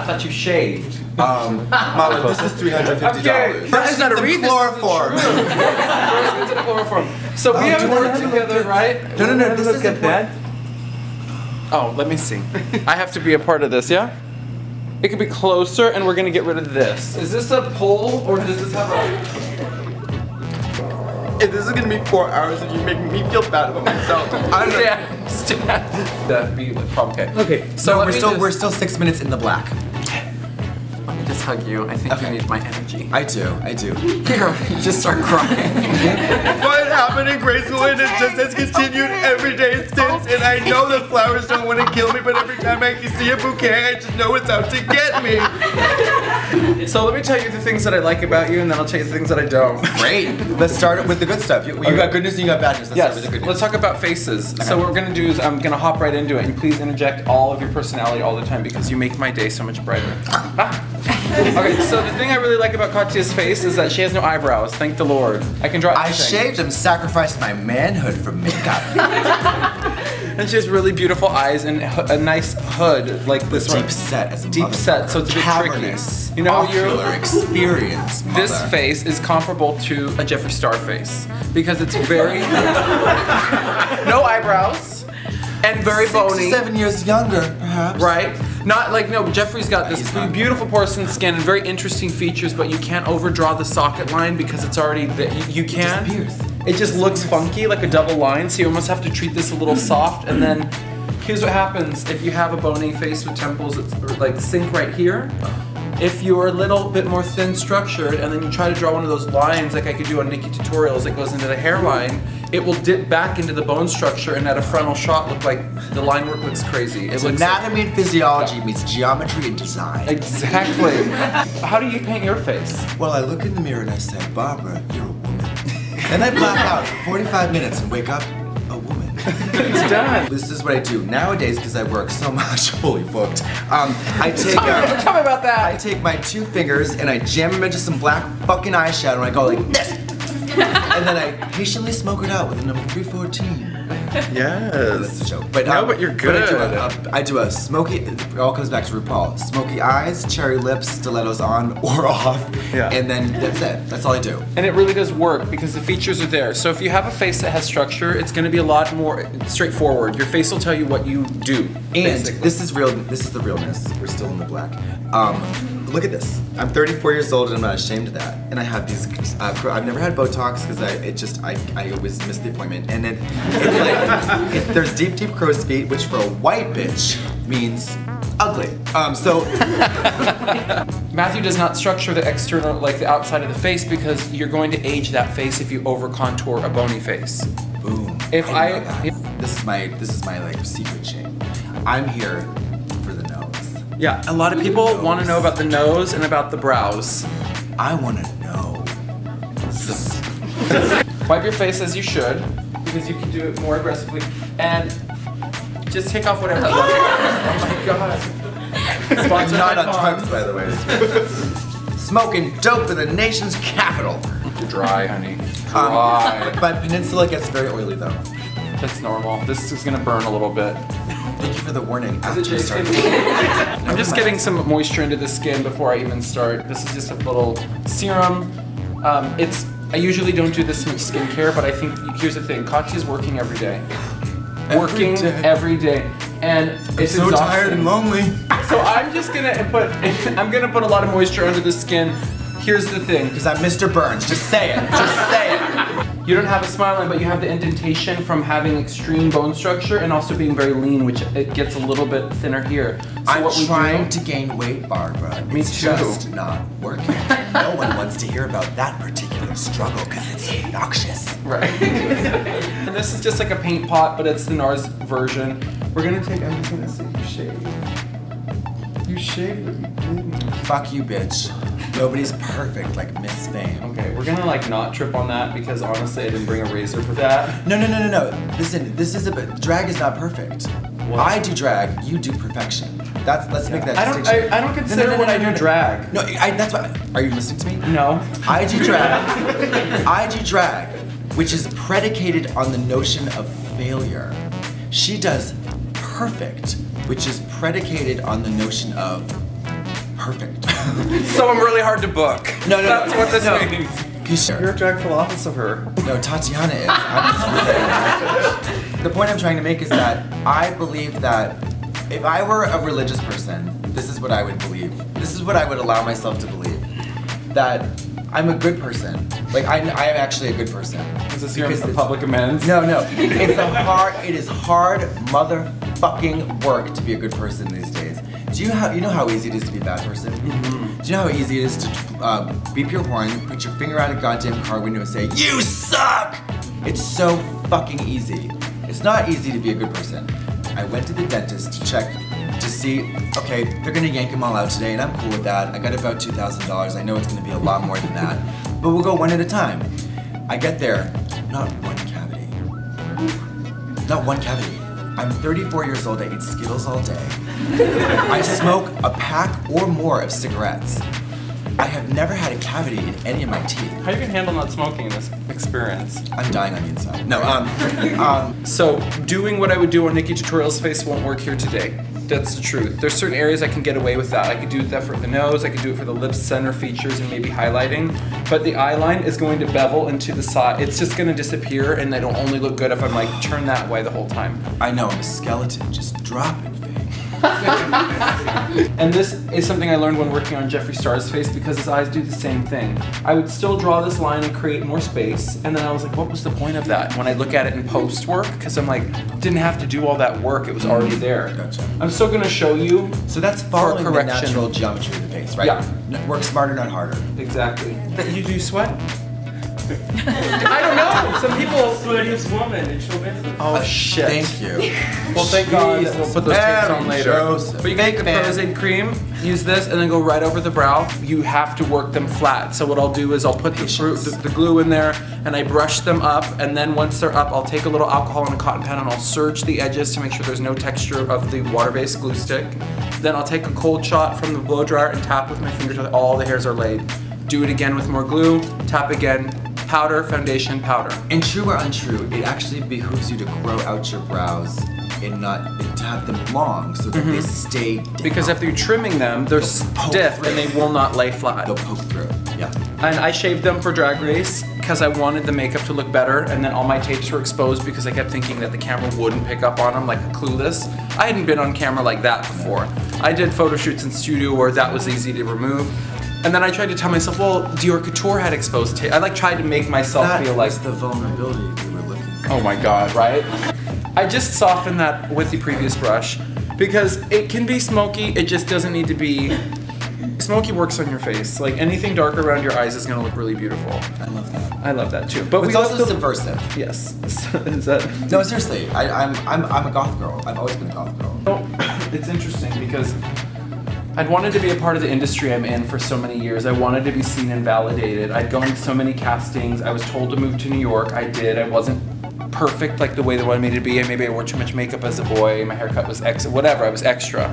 I thought you shaved. Mama, this is $350. Okay, that is not a read. Chloroform. It's a chloroform. So we haven't worked together, right? No, this isn't that. Oh, let me see. I have to be a part of this, yeah? It could be closer, and we're gonna get rid of this. Is this a pole, or does this have a... If this is gonna be 4 hours and you're making me feel bad about myself, I don't know. That'd be the problem. Okay. So we're still 6 minutes in the black. Let me just hug you. I think you need my energy. I do. Here, you just start crying. What happened in Graceful and it just has continued every day since, and I know the flowers don't want to kill me, but every time I see a bouquet, I just know it's out to get me. So let me tell you the things that I like about you, and then I'll tell you the things that I don't. Great. Let's start with the good stuff. You got good news and you got bad news. Let's start with the good news. Let's talk about faces. Okay. So what we're gonna do is I'm gonna hop right into it, and please interject all of your personality all the time because you make my day so much brighter. Okay, so the thing I really like about Katya's face is that she has no eyebrows. Thank the Lord. I can draw anything. I shaved and sacrificed my manhood for makeup. And she has really beautiful eyes and a nice hood like this one. Deep set as a deep set, so it's a bit cavernous, tricky. You know how ocular experience. This face is comparable to a Jeffree Star face because it's very no eyebrows and very bony. 7 years younger, perhaps. Right? Not like, no, Jeffree's got this beautiful porcelain skin and very interesting features, but you can't overdraw the socket line because it's already there. You can. It just looks funky, like a double line, so you almost have to treat this a little soft, and then here's what happens if you have a bony face with temples that like sink right here. If you're a little bit more thin structured and then you try to draw one of those lines like I could do on Nikki tutorials that goes into the hairline, it will dip back into the bone structure and at a frontal shot look like the line work looks crazy. It looks anatomy and physiology meets geometry and design. Exactly. How do you paint your face? Well, I look in the mirror and I say, Barbara, you're a woman. Then I black out for 45 minutes and wake up a woman. It's done. This is what I do nowadays because I work so much, fully booked. I take tell me about that. I take my 2 fingers and I jam them into some black fucking eyeshadow and I go like this. And then I patiently smoke it out with the number 314. Yes. That's a joke. But, no, but you're good. But I do a smoky, it all comes back to RuPaul. Smoky eyes, cherry lips, stilettos on or off. Yeah. And then that's it. That's all I do. And it really does work because the features are there. So if you have a face that has structure, it's going to be a lot more straightforward. Your face will tell you what you do. And basically. this is real. This is the realness. We're still in the black. Look at this. I'm 34 years old and I'm not ashamed of that. And I have these, I've never had Botox because I always miss the appointment. And then it's like, there's deep crow's feet, which for a white bitch means ugly. Matthew does not structure the external, like the outside of the face because you're going to age that face if you over contour a bony face. Boom. If this is my like secret shame. I'm here for the nose. Yeah, a lot of people want to know about the nose and about the brows. I want to know. Wipe your face as you should, because you can do it more aggressively. And just take off whatever you want. Oh my god. Sponsored not on drugs, by the way. Smoking dope in the nation's capital. You're dry, honey. Dry. But Peninsula gets very oily though. That's normal. This is gonna burn a little bit. Thank you for the warning. I'm just getting some moisture into the skin before I even start. This is just a little serum. I usually don't do this much skincare, but I think, here's the thing, Katya's working every day. Every day. And it's so tired and lonely. So I'm just gonna put a lot of moisture under the skin. Here's the thing. Because I'm Mr. Burns, just say it, just say it. You don't have a smile line, but you have the indentation from having extreme bone structure and also being very lean, which it gets a little bit thinner here. So I'm trying to gain weight, Barbara. Me it's too. Just not working. No one wants to hear about that particular struggle because it's obnoxious. Right. And this is just like a paint pot, but it's the NARS version. We're gonna take, I'm just gonna see you shave. You shaved, but you didn't. Fuck you, bitch. Nobody's perfect like Miss Fame. Okay, we're gonna like not trip on that because honestly I didn't bring a razor for that. No. Listen, this is drag is not perfect. What? I do drag, you do perfection. Let's make that distinction. I don't consider when I do drag. No, that's what. Are you listening to me? No. I do drag, which is predicated on the notion of failure. She does perfect, which is predicated on the notion of perfect. So I'm really hard to book. No, That's what this means. You're a drag full office of her. No, Tatiana is. The point I'm trying to make is that I believe that if I were a religious person, this is what I would believe. This is what I would allow myself to believe. That I'm a good person. Like, I am actually a good person. Is this your public amends? No. It is hard motherfucking work to be a good person these days. You know how easy it is to be a bad person? Mm-hmm. Do you know how easy it is to beep your horn, put your finger out a goddamn car window and say, "You suck!" It's so fucking easy. It's not easy to be a good person. I went to the dentist to check to see, okay, they're gonna yank them all out today and I'm cool with that. I got about $2,000. I know it's gonna be a lot more than that, but we'll go one at a time. I get there, not one cavity. Not one cavity. I'm 34 years old, I eat Skittles all day. I smoke a pack or more of cigarettes. I have never had a cavity in any of my teeth. How are you gonna handle not smoking in this experience? I'm dying on the inside. No, So, doing what I would do on Nikki Tutorial's face won't work here today. That's the truth. There's certain areas I can get away with that. I could do that for the nose, I could do it for the lip center features and maybe highlighting. But the eye line is going to bevel into the side. It's just gonna disappear and it'll only look good if I'm like, turn that way the whole time. I know, I'm a skeleton, just drop it, Faye. And this is something I learned when working on Jeffree Star's face because his eyes do the same thing. I would still draw this line and create more space, and then I was like, what was the point of that? When I look at it in post work, because I'm like, didn't have to do all that work, it was already there. Gotcha. I'm still gonna show you. So that's following the natural geometry of the face, right? Yeah. Work smarter, not harder. Exactly. You do sweat? I don't know. Some people. Sweatiest woman in show business. Oh shit. Thank you. Well, thank God that we'll put those tapes on later. Joseph. But you can take the Posing cream, use this, and then go right over the brow. You have to work them flat. So what I'll do is I'll put the glue in there, and I brush them up, and then once they're up, I'll take a little alcohol and a cotton pad, and I'll serge the edges to make sure there's no texture of the water-based glue stick. Then I'll take a cold shot from the blow dryer and tap with my finger till all the hairs are laid. Do it again with more glue, tap again. Powder, foundation, powder. And true or untrue, it actually behooves you to grow out your brows and to have them long so that they stay down. Because if you're trimming them, they're stiff and they will not lay flat. They'll poke through, yeah. And I shaved them for Drag Race because I wanted the makeup to look better, and then all my tapes were exposed because I kept thinking that the camera wouldn't pick up on them like Clueless. I hadn't been on camera like that before. I did photo shoots in studio where that was easy to remove. And then I tried to tell myself, well, Dior Couture had exposed tape. I like tried to make myself feel like the vulnerability we were looking for. Oh my God, right? I just softened that with the previous brush because it can be smoky, it just doesn't need to be. Smoky works on your face. Like anything dark around your eyes is gonna look really beautiful. I love that. I love that too. But it's also subversive. Yes. Is that? No, seriously. I'm a goth girl. I've always been a goth girl. Oh, it's interesting because I'd wanted to be a part of the industry I'm in for so many years. I wanted to be seen and validated. I'd gone to so many castings. I was told to move to New York. I did. I wasn't perfect like the way they wanted me to be. Maybe I wore too much makeup as a boy. My haircut was whatever. I was extra.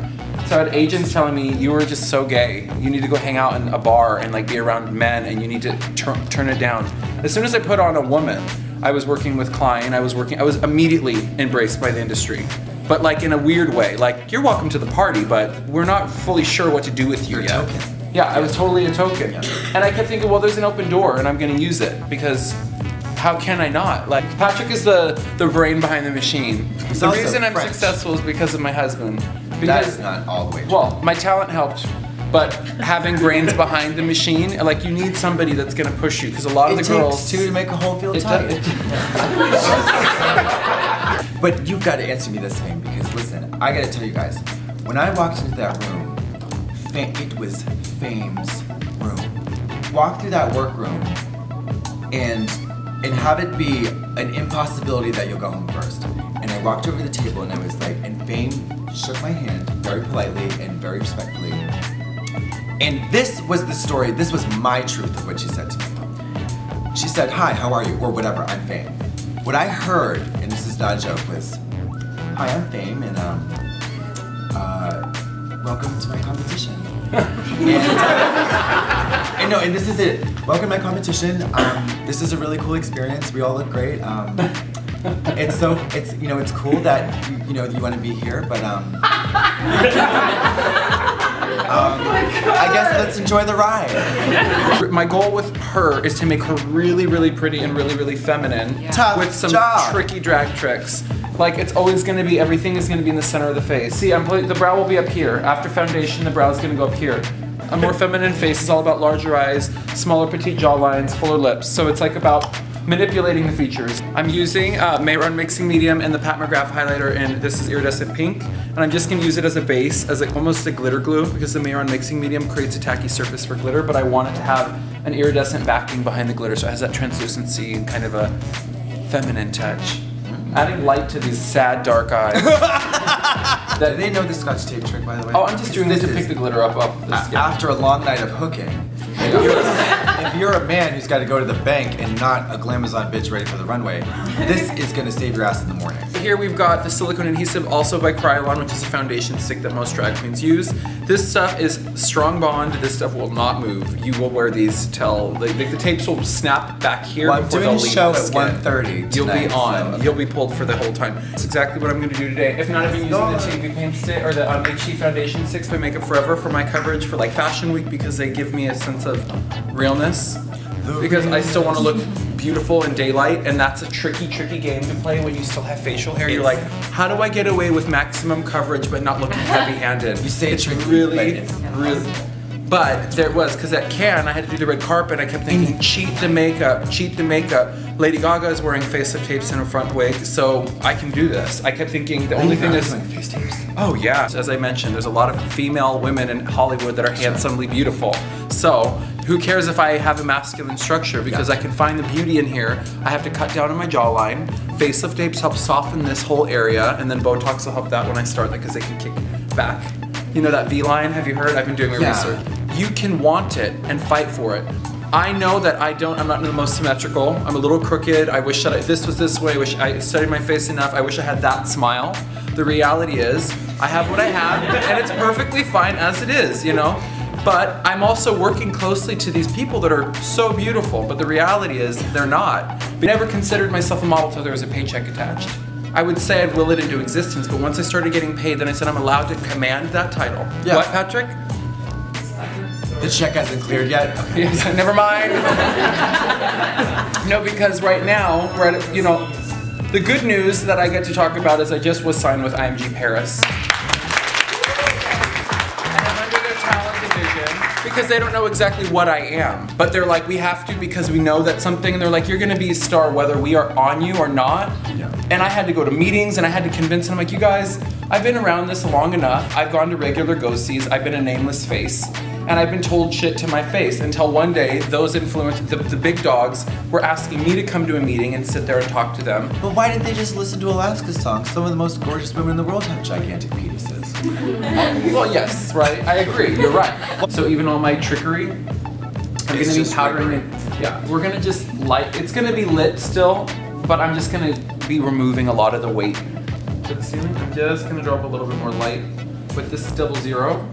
So I had agents telling me, you were just so gay. You need to go hang out in a bar and like be around men and you need to turn it down. As soon as I put on a woman, I was working with Klein. I was immediately embraced by the industry. But like in a weird way, like you're welcome to the party, but we're not fully sure what to do with you yet. You're a token. Yeah, I was totally a token. Yeah. And I kept thinking, well, there's an open door and I'm gonna use it because how can I not? Like Patrick is the brain behind the machine. The reason I'm successful is because of my husband. Because, that is not all the way true. Well, my talent helped, but having brains behind the machine, like you need somebody that's gonna push you because a lot of the girls to make a whole feel tight. But you've got to answer me this thing because listen, I got to tell you guys, when I walked into that room, it was Fame's room. Walk through that workroom and have it be an impossibility that you'll go home first. And I walked over to the table and I was like, and Fame shook my hand very politely and very respectfully. And this was the story, this was my truth of what she said to me. She said, hi, how are you? Or whatever, I'm Fame. What I heard, and this is not a joke, was, hi, I'm Fame, and welcome to my competition. and this is it. Welcome to my competition. This is a really cool experience. We all look great. It's cool that you want to be here, but I guess let's enjoy the ride. My goal with her is to make her really, really pretty and really, really feminine. Tough with some job. tricky drag tricks. Like it's always gonna be, everything is gonna be in the center of the face. See, the brow will be up here. After foundation, the brow is gonna go up here. A more feminine face is all about larger eyes, smaller petite jawlines, fuller lips. So it's like about manipulating the features. I'm using Mayron Mixing Medium and the Pat McGrath highlighter, and this is Iridescent Pink. And I'm just gonna use it as a base, as like almost a glitter glue, because the Mayron Mixing Medium creates a tacky surface for glitter, but I want it to have an iridescent backing behind the glitter, so it has that translucency and kind of a feminine touch. Adding light to these sad, dark eyes. Do they know the Scotch tape trick, by the way? Oh, I'm just doing this to pick the glitter up off the skin. After a long night of hooking, if you're a man who's got to go to the bank and not a glamazon bitch ready for the runway, this is gonna save your ass in the morning. Here we've got the silicone adhesive, also by Krylon, which is a foundation stick that most drag queens use. This stuff is strong bond. This stuff will not move. You will wear these till the tapes will snap back here. Well, I'm before doing they'll a leave show the at skin. 1:30 You'll be tonight, on. so- You'll be pulled for the whole time. That's exactly what I'm going to do today. If not, I've been using the TV Paint stick or the HG Foundation sticks by Makeup Forever for my coverage for like Fashion Week, because they give me a sense of realness. Because I still want to look beautiful in daylight, and that's a tricky game to play when you still have facial hair. You're like, how do I get away with maximum coverage but not looking heavy-handed? You say it's tricky, really. but But there was, because at Cannes I had to do the red carpet, I kept thinking, cheat the makeup, cheat the makeup. Lady Gaga is wearing face-up tapes in her front wig, so I can do this. I kept thinking the only thing is, face tapes. oh yeah. As I mentioned, there's a lot of female women in Hollywood that are handsomely beautiful. So who cares if I have a masculine structure, because I can find the beauty in here. I have to cut down on my jawline. Face-up tapes help soften this whole area, and then Botox will help that when I start, because they can kick back. You know that V-line, have you heard? I've been doing my research. You can want it and fight for it. I know that I'm not the most symmetrical. I'm a little crooked. I wish that this was this way. I wish I studied my face enough. I wish I had that smile. The reality is, I have what I have, and it's perfectly fine as it is, you know? But I'm also working closely to these people that are so beautiful, but the reality is, they're not. I never considered myself a model till there was a paycheck attached. I would say I'd will it into existence, but once I started getting paid, then I said I'm allowed to command that title. Yeah. What, Patrick? The check hasn't cleared yet. Okay. Yes, never mind. No, because right now, we're at, you know, the good news that I get to talk about is I just was signed with IMG Paris. And I'm under their talent division because they don't know exactly what I am. But they're like, we have to because we know that something, and they're like, you're gonna be a star whether we are on you or not. Yeah. And I had to go to meetings and I had to convince them, like, you guys, I've been around this long enough. I've gone to regular go-sees. I've been a nameless face. And I've been told shit to my face until one day those influencers, the big dogs, were asking me to come to a meeting and sit there and talk to them. But why didn't they just listen to Alaska's song? Some of the most gorgeous women in the world have gigantic penises. Well, yes, right, I agree, you're right. So even all my trickery, I'm gonna be powdering it. Yeah, we're gonna just light, it's gonna be lit still, but I'm just gonna be removing a lot of the weight to the ceiling. I'm just gonna drop a little bit more light with this double zero.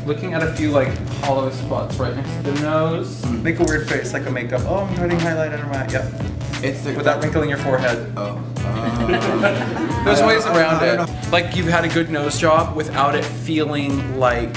Looking at a few like hollow spots right next to the nose. Make a weird face, like a makeup. Oh, I'm putting highlight under my, yep. It's the, Without wrinkling your forehead. Oh. There's ways around it. Like you've had a good nose job without it feeling like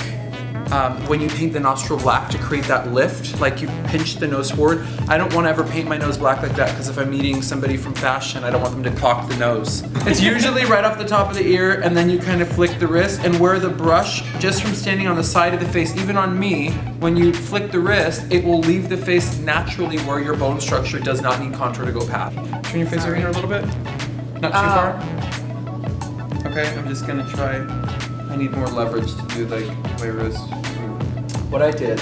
when you paint the nostril black to create that lift, like you pinch the nose forward. I don't want to ever paint my nose black like that because if I'm meeting somebody from fashion, I don't want them to clock the nose. It's usually right off the top of the ear and then you kind of flick the wrist, and where the brush, just from standing on the side of the face, even on me, when you flick the wrist, it will leave the face naturally where your bone structure does not need contour to go past. Turn your face over here a little bit. Not too far. Okay, I'm just gonna try. I need more leverage to do like my wrist. What I did,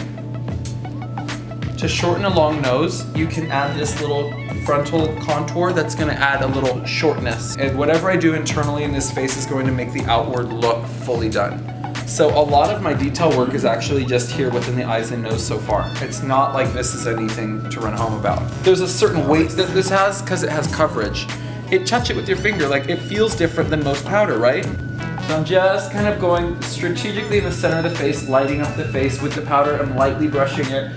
to shorten a long nose, you can add this little frontal contour that's gonna add a little shortness. And whatever I do internally in this face is going to make the outward look fully done. So a lot of my detail work is actually just here within the eyes and nose so far. It's not like this is anything to run home about. There's a certain weight that this has because it has coverage. Touch it with your finger, like it feels different than most powder, right? So I'm just kind of going strategically in the center of the face, lighting up the face with the powder and lightly brushing it.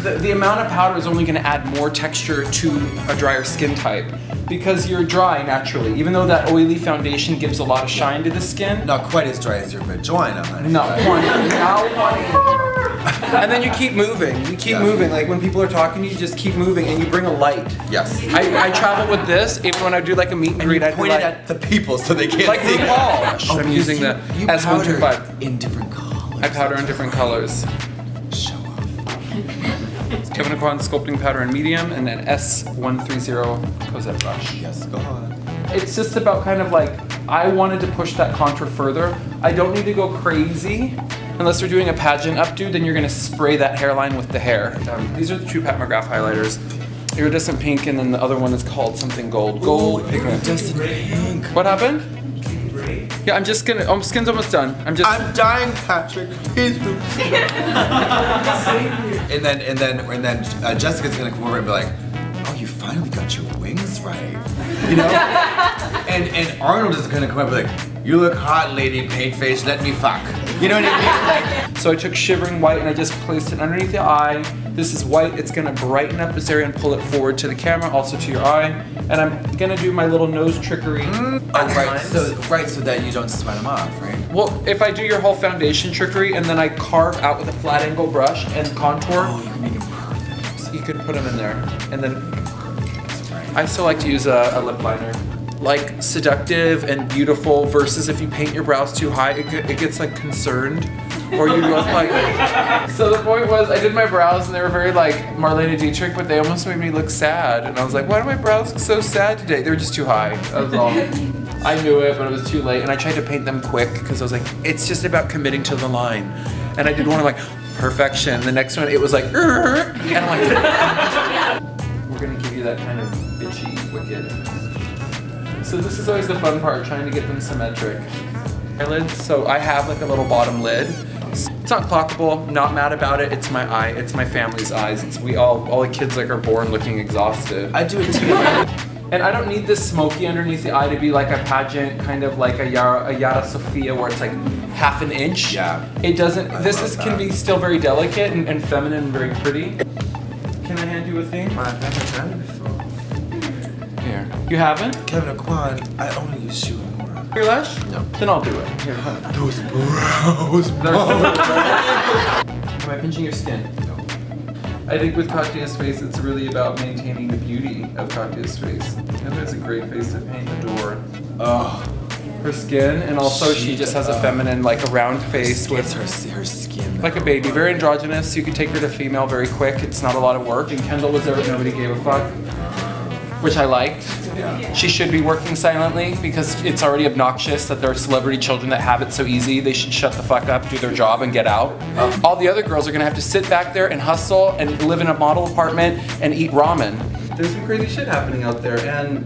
The amount of powder is only going to add more texture to a drier skin type because you're dry naturally. Even though that oily foundation gives a lot of shine to the skin. Not quite as dry as your vagina, honey. No, honey. Now, honey. And then you keep moving. You keep moving. Like when people are talking, you just keep moving and you bring a light. Yes. I travel with this. Even when I do like a meet and greet, I point it at the people so they can't like see. RuPaul. I'm using the S125 in different colors. I powder in different colors. Show off. Kevin Aquan sculpting powder in medium, and then S130 Cosette brush. Yes, go on. It's just about kind of like, I wanted to push that contour further. I don't need to go crazy. Unless we're doing a pageant updo, then you're gonna spray that hairline with the hair. These are the True Pat McGrath highlighters. Iridescent pink, and then the other one is called something gold. Gold Iridescent pink. What happened? Yeah, I'm just gonna, oh, skin's almost done. I'm dying, Patrick. Please move. and then Jessica's gonna come over and be like, oh, you finally got your wings right. You know? and Arnold is gonna come up and be like, you look hot, lady, paint face, let me fuck. You know what I mean? So I took shivering white and I just placed it underneath the eye. This is white, it's gonna brighten up this area and pull it forward to the camera, also to your eye. And I'm gonna do my little nose trickery. Right, so that you don't sweat them off, right? Well, if I do your whole foundation trickery and then I carve out with a flat angle brush and contour. Oh, you can make it perfect. You could put them in there. And then I still like to use a lip liner. Like seductive and beautiful versus if you paint your brows too high, it gets like concerned. Or you look like... So the point was, I did my brows and they were very like Marlene Dietrich, but they almost made me look sad. And I was like, why do my brows look so sad today? They were just too high, that was all. I knew it, but it was too late. And I tried to paint them quick because I was like, it's just about committing to the line. And I did one like, perfection. The next one, it was like, and I'm like, we're gonna give you that kind of bitchy, wicked. So this is always the fun part, trying to get them symmetric. Eyelids, so I have like a little bottom lid. It's not clockable, not mad about it. It's my eye, it's my family's eyes. It's all the kids like are born looking exhausted. I do it too. And I don't need this smoky underneath the eye to be like a pageant, kind of like a Yara Sofia where it's like half an inch. Yeah. It doesn't, can be still very delicate and feminine and very pretty. Can I hand you a thing? I've never done it before. Here. You haven't? Kevin Aquan, I only use shoe and water. Your lash? No. Then I'll do it. Here, hold on. Those brows. Am I pinching your skin? No. I think with Katya's face, it's really about maintaining the beauty of Katya's face. And there's a great face to paint, adore. Oh. Her skin, and also she just has a feminine, like a round face with her skin. like a baby, very androgynous. You could take her to female very quick. It's not a lot of work. And Kendall was there, but nobody gave a fuck, which I liked. Yeah. She should be working silently because it's already obnoxious that there are celebrity children that have it so easy. They should shut the fuck up, do their job, and get out. All the other girls are gonna have to sit back there and hustle and live in a model apartment and eat ramen. There's some crazy shit happening out there, and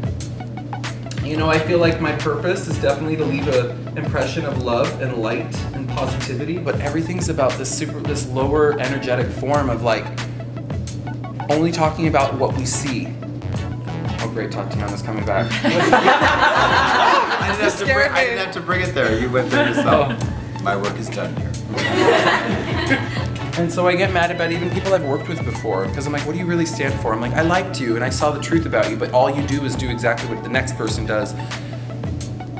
you know, I feel like my purpose is definitely to leave an impression of love and light and positivity, but everything's about this lower energetic form of like only talking about what we see. Oh great, Tatiana's coming back. I didn't have to bring it there. You went there yourself. My work is done here. And so I get mad about even people I've worked with before, because I'm like, what do you really stand for? I'm like, I liked you and I saw the truth about you, but all you do is do exactly what the next person does.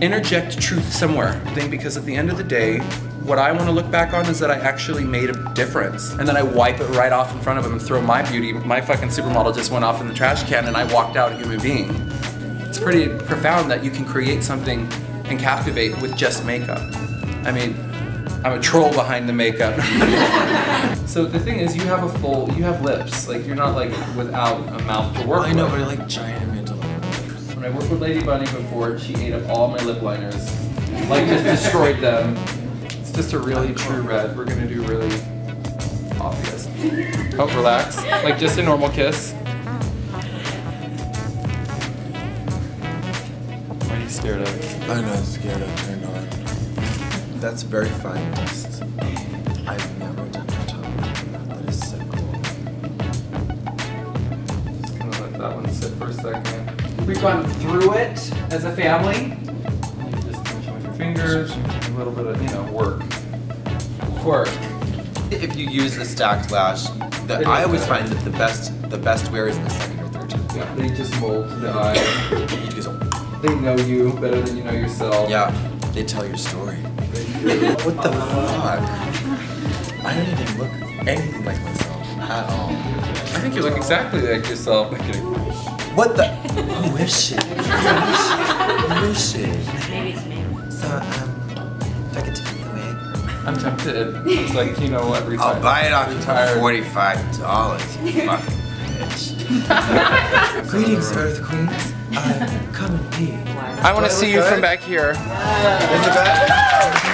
Interject truth somewhere. Because at the end of the day, what I want to look back on is that I actually made a difference. And then I wipe it right off in front of them and throw my beauty. My fucking supermodel just went off in the trash can and I walked out a human being. It's pretty profound that you can create something and captivate with just makeup. I mean, I'm a troll behind the makeup. So the thing is, you have lips. Like, you're not like without a mouth to work with. I know, but I like giant mandala lips. When I worked with Lady Bunny before, she ate up all my lip liners. Like, just destroyed them. It's just a really true red. We're gonna do really obvious. Oh, relax. Like, just a normal kiss. What are you scared of? I'm not scared of her, no. That's very fine dust. I've never done a top like that. That is so cool. Just gonna let that one sit for a second. We've gone through it as a family. You just pinch it with your fingers, a little bit of, you know, work. If you use a stacked lash, I always find that the best wear is the second or third time. Yeah, they just mold to the eye. You just go, They know you better than you know yourself. yeah, they tell your story. What the fuck? I I don't even look anything like myself at all. I think you look exactly like yourself. What the? Who is she? Who is she? Maybe it's me. So, do I get to keep the wig? I'm tempted. It's like, you know what, retire. I'll buy it off you for Retired. $45, you fucking bitch. Greetings, Earth Queens. Come and pee. I want to see you from back here. In the back?